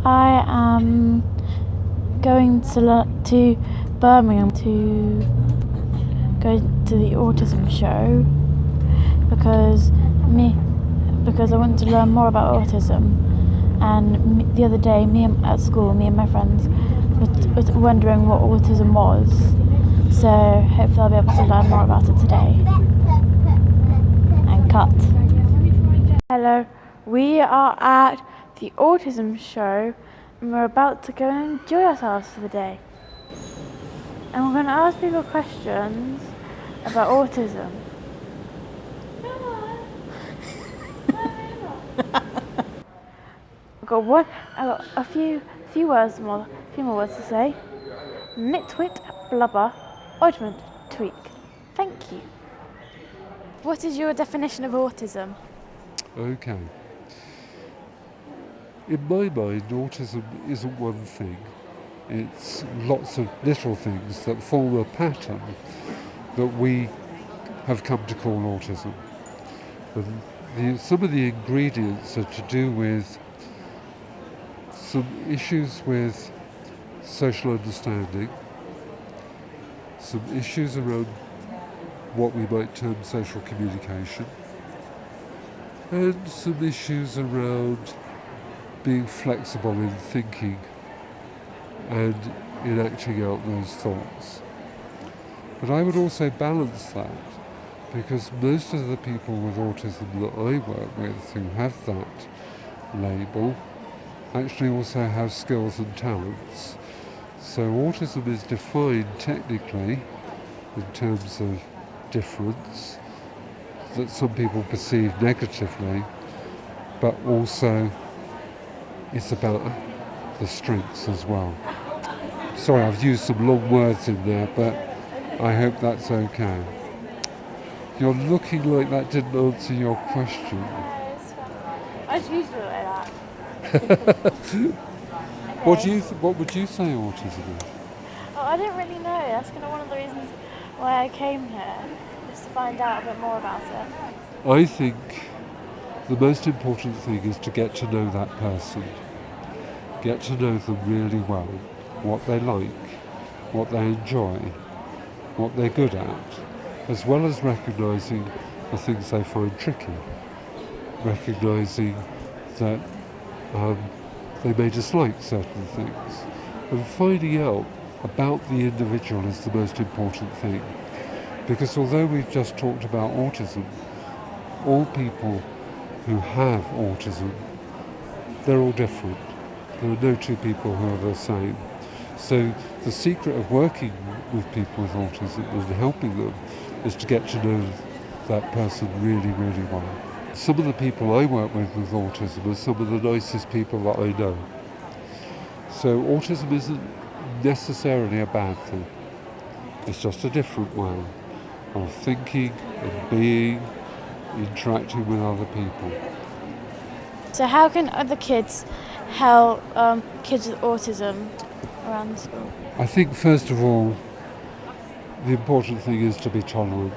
I am going to Birmingham to go to the Autism show because I want to learn more about autism. And the other day, at school, me and my friends were wondering what autism was. So hopefully I'll be able to learn more about it today. And cut. Hello, we are at the Autism show and we're about to go and enjoy ourselves for the day. And we're going to ask people questions about autism. I've got a few more words to say. Nitwit, blubber, ointment, tweak. Thank you. What is your definition of autism? Okay. In my mind, autism isn't one thing. It's lots of little things that form a pattern that we have come to call autism. And some of the ingredients are to do with some issues with social understanding, some issues around what we might term social communication, and some issues around being flexible in thinking and in acting out those thoughts. But I would also balance that, because most of the people with autism that I work with who have that label actually also have skills and talents. So autism is defined technically in terms of difference that some people perceive negatively, but also it's about the strengths as well. Sorry, I've used some long words in there, but I hope that's okay. You're looking like that didn't answer your question. I just used it like that. Okay. What would you say autism is? Oh, I don't really know. That's kind of one of the reasons why I came here, just to find out a bit more about it. I think the most important thing is to get to know that person. Get to know them really well, what they like, what they enjoy, what they're good at, as well as recognising the things they find tricky, recognising that they may dislike certain things, and finding out about the individual is the most important thing. Because although we've just talked about autism, all people who have autism, they're all different. There are no two people who are the same. So the secret of working with people with autism and helping them is to get to know that person really, really well. Some of the people I work with autism are some of the nicest people that I know. So autism isn't necessarily a bad thing. It's just a different way of thinking and being, interacting with other people. So how can other kids help kids with autism around the school? I think first of all, the important thing is to be tolerant.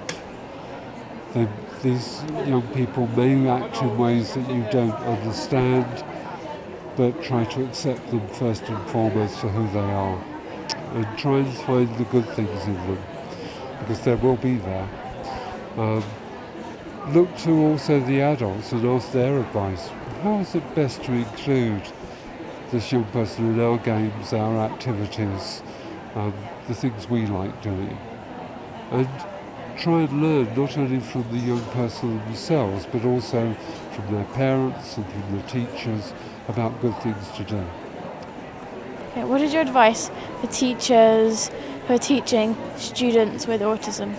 These young people may act in ways that you don't understand, but try to accept them first and foremost for who they are, and try and find the good things in them, because there will be there. Look to also the adults and ask their advice. How is it best to include this young person in our games, our activities, the things we like doing? And try and learn not only from the young person themselves, but also from their parents and from the teachers about good things to do. Okay, what is your advice for teachers who are teaching students with autism?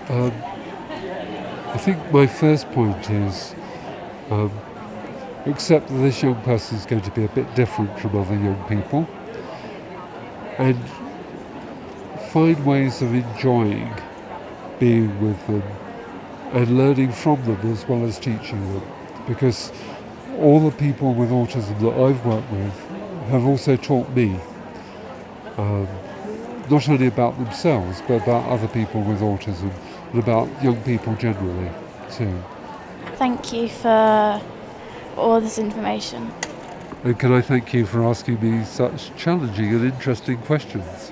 I think my first point is accept that this young person is going to be a bit different from other young people, and find ways of enjoying being with them and learning from them as well as teaching them, because all the people with autism that I've worked with have also taught me not only about themselves but about other people with autism and about young people generally too. Thank you for all this information. And can I thank you for asking me such challenging and interesting questions?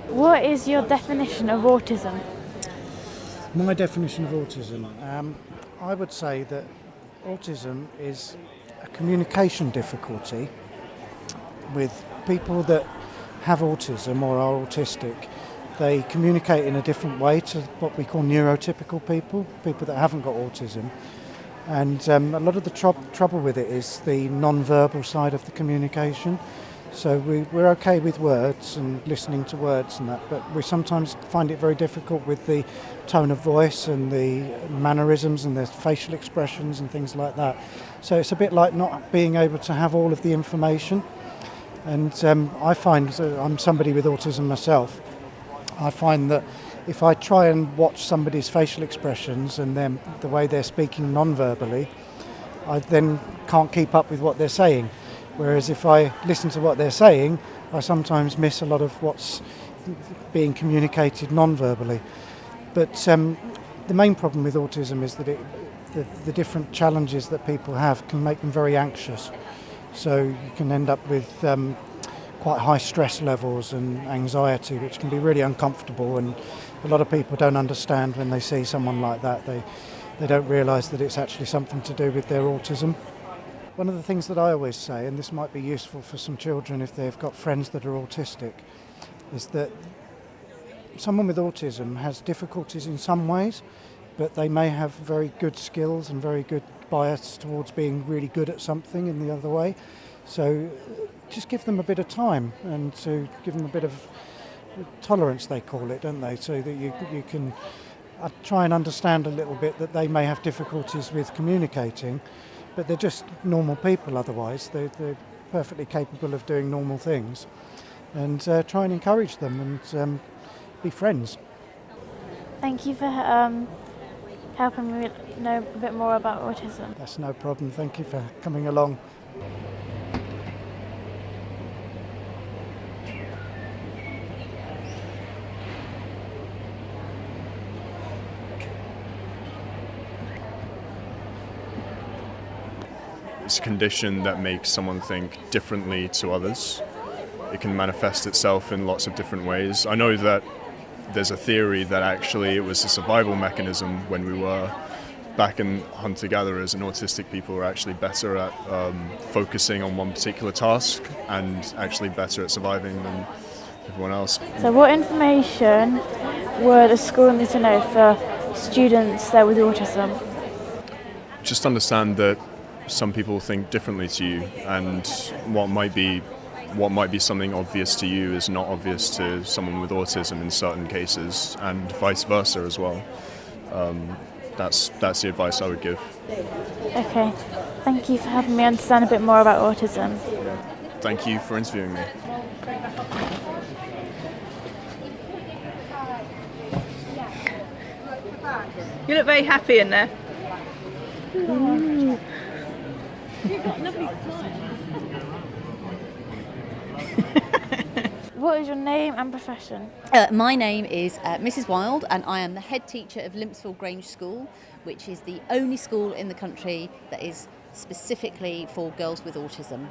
What is your definition of autism? My definition of autism, I would say that autism is a communication difficulty with people that have autism or are autistic. They communicate in a different way to what we call neurotypical people, people that haven't got autism. And a lot of the trouble with it is the non-verbal side of the communication. So we're okay with words and listening to words and that, but we sometimes find it very difficult with the tone of voice and the mannerisms and the facial expressions and things like that. So it's a bit like not being able to have all of the information. And I find, I'm somebody with autism myself, I find that if I try and watch somebody's facial expressions and then the way they're speaking non-verbally, I then can't keep up with what they're saying. Whereas if I listen to what they're saying, I sometimes miss a lot of what's being communicated non-verbally. But the main problem with autism is that the different challenges that people have can make them very anxious. So you can end up with quite high stress levels and anxiety, which can be really uncomfortable. And a lot of people don't understand when they see someone like that. They don't realise that it's actually something to do with their autism. One of the things that I always say, and this might be useful for some children if they've got friends that are autistic, is that someone with autism has difficulties in some ways, but they may have very good skills and very good bias towards being really good at something in the other way. So just give them a bit of time and to give them a bit of tolerance, they call it, don't they? So that you can try and understand a little bit that they may have difficulties with communicating, but they're just normal people otherwise. They're perfectly capable of doing normal things. And try and encourage them and be friends. Thank you for helping me know a bit more about autism. That's no problem. Thank you for coming along. It's a condition that makes someone think differently to others. It can manifest itself in lots of different ways. I know that there's a theory that actually it was a survival mechanism when we were back in hunter-gatherers, and autistic people were actually better at focusing on one particular task and actually better at surviving than everyone else. So what information would a school need to know for students there with autism? Just understand that some people think differently to you, and what might be something obvious to you is not obvious to someone with autism in certain cases, and vice versa as well. That's the advice I would give. Okay, thank you for helping me understand a bit more about autism. Thank you for interviewing me. You look very happy in there. What is your name and profession? My name is Mrs. Wild, and I am the head teacher of Limpsville Grange School, which is the only school in the country that is specifically for girls with autism.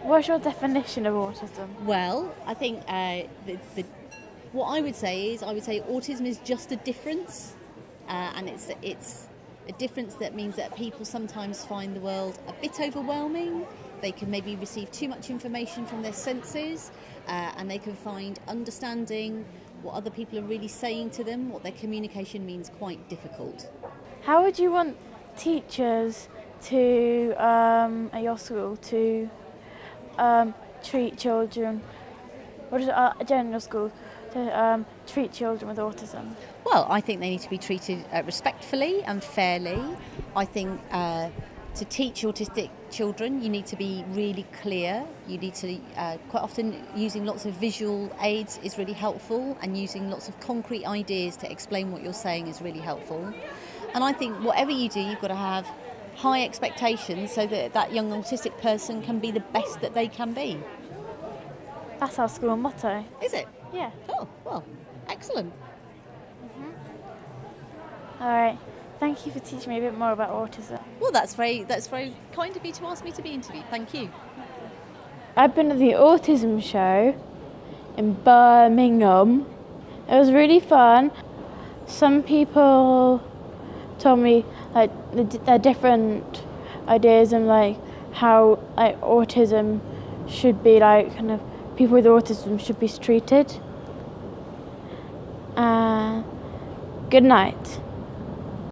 What's your definition of autism? Well, I think what I would say is autism is just a difference, and it's a difference that means that people sometimes find the world a bit overwhelming. They can maybe receive too much information from their senses, and they can find understanding what other people are really saying to them, what their communication means, quite difficult. How would you want teachers to, at your school, to treat children, or just a general school, to treat children with autism? Well, I think they need to be treated respectfully and fairly. I think to teach autistic children, you need to be really clear. You need to, quite often, using lots of visual aids is really helpful, and using lots of concrete ideas to explain what you're saying is really helpful. And I think whatever you do, you've got to have high expectations so that that young autistic person can be the best that they can be. That's our school motto. Is it? Yeah. Oh, well, excellent. All right. Thank you for teaching me a bit more about autism. Well, that's very kind of you to ask me to be interviewed. Thank you. I've been at the Autism show in Birmingham. It was really fun. Some people told me like their different ideas and like how like autism should be, like kind of people with autism should be treated. Good night.